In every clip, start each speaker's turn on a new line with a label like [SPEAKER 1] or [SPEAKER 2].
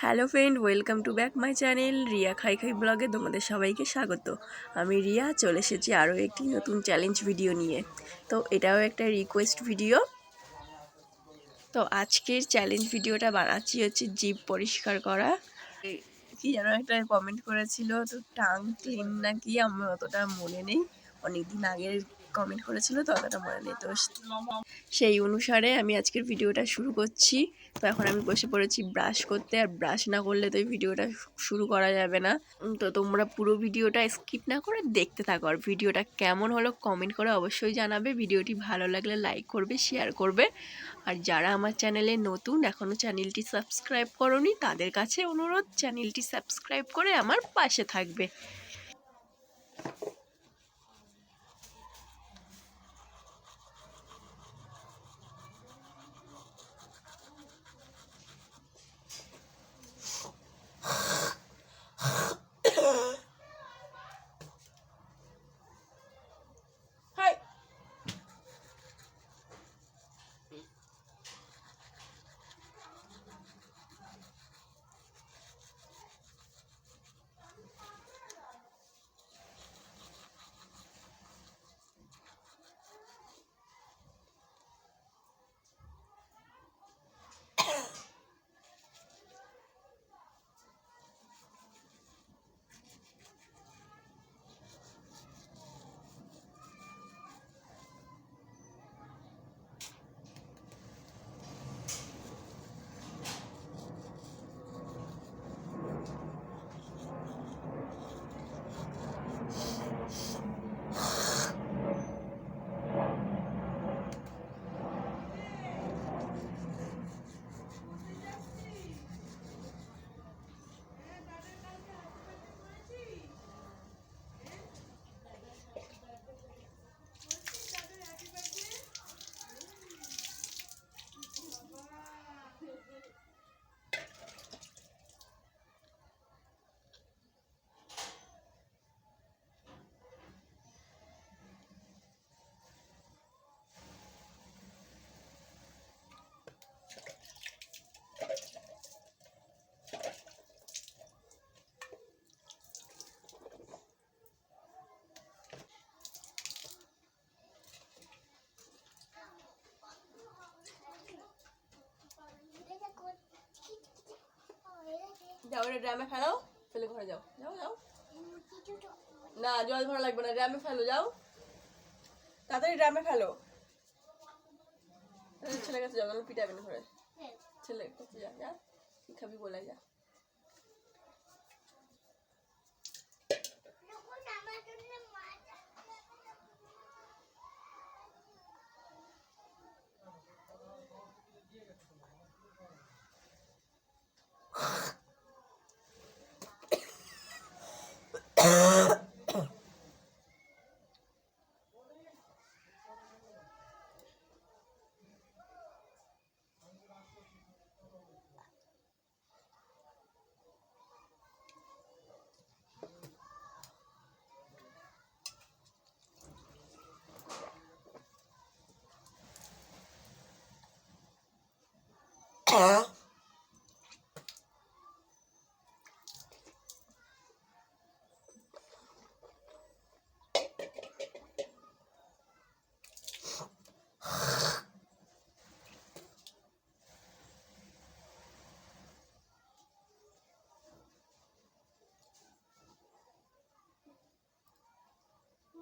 [SPEAKER 1] Hello friend, welcome to back my channel Riya খাই খাই ব্লগে তোমাদের সবাইকে স্বাগত। আমি রিয়া চলে এসেছি আরও একটি নতুন চ্যালেঞ্জ ভিডিও নিয়ে। তো এটাও একটা রিকোয়েস্ট ভিডিও। তো আজকের চ্যালেঞ্জ ভিডিওটা বানাচ্ছি হচ্ছে জিভ পরিষ্কার করা। কি যেন একটা কমেন্ট করেছিল, তো টাং ক্লিন নাকি, আমার অতটা মনে নেই, অনেকদিন আগের কমেন্ট করেছিল তো অতটা মনে নেই। তো সেই অনুসারে আমি আজকের ভিডিওটা শুরু করছি। তো এখন আমি বসে পড়েছি ব্রাশ করতে, আর ব্রাশ না করলে তো এই ভিডিওটা শুরু করা যাবে না। তো তোমরা পুরো ভিডিওটা স্কিপ না করে দেখতে থাকো, আর ভিডিওটা কেমন হলো কমেন্ট করে অবশ্যই জানাবে। ভিডিওটি ভালো লাগলে লাইক করবে, শেয়ার করবে। আর যারা আমার চ্যানেলে নতুন, এখনও চ্যানেলটি সাবস্ক্রাইব করোনি, তাদের কাছে অনুরোধ চ্যানেলটি সাবস্ক্রাইব করে আমার পাশে থাকবে। যাও, এটা ড্রামে ফেলো, ফেলে ঘরে যাও। যাও যাও, না জল ভরা লাগবে না, ড্রামে ফেলো, যাও তাড়াতাড়ি ড্রামে ফেলো। ছেলে কাছে যাও, তাহলে পিটাবেন ঘরে। ছেলে কাছে যা, যা কি খাবি বলে যা।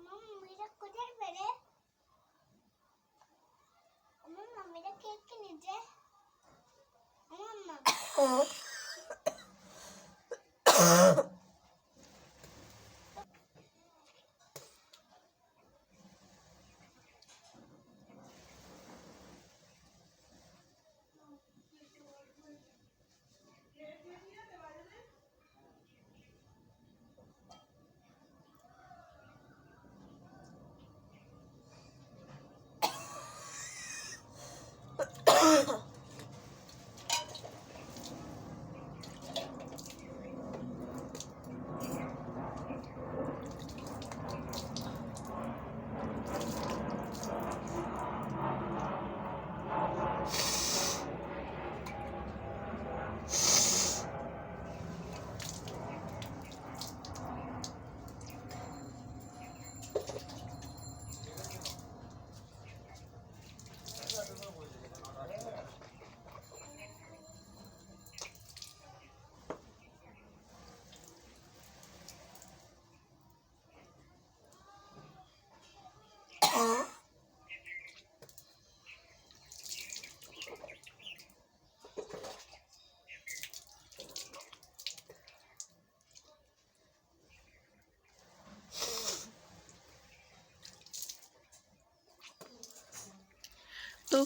[SPEAKER 2] মম্মিরা কোথায় বেরে? আমার মম্মিরা কেক কিনেছে। আমার মা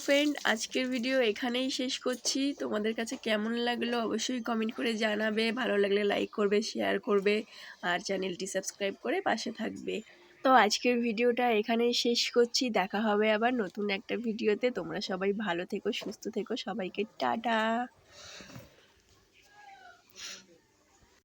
[SPEAKER 1] ফ্রেন্ড, আজকের ভিডিও এখানেই শেষ করছি। তোমাদের কাছে কেমন লাগলো অবশ্যই কমেন্ট করে জানাবে। ভালো লাগলে লাইক করবে, শেয়ার করবে আর চ্যানেলটি সাবস্ক্রাইব করে পাশে থাকবে। তো আজকের ভিডিওটা এখানেই শেষ করছি। দেখা হবে আবার নতুন একটা ভিডিওতে। তোমরা সবাই ভালো থেকো, সুস্থ থেকো। সবাইকে টাটা।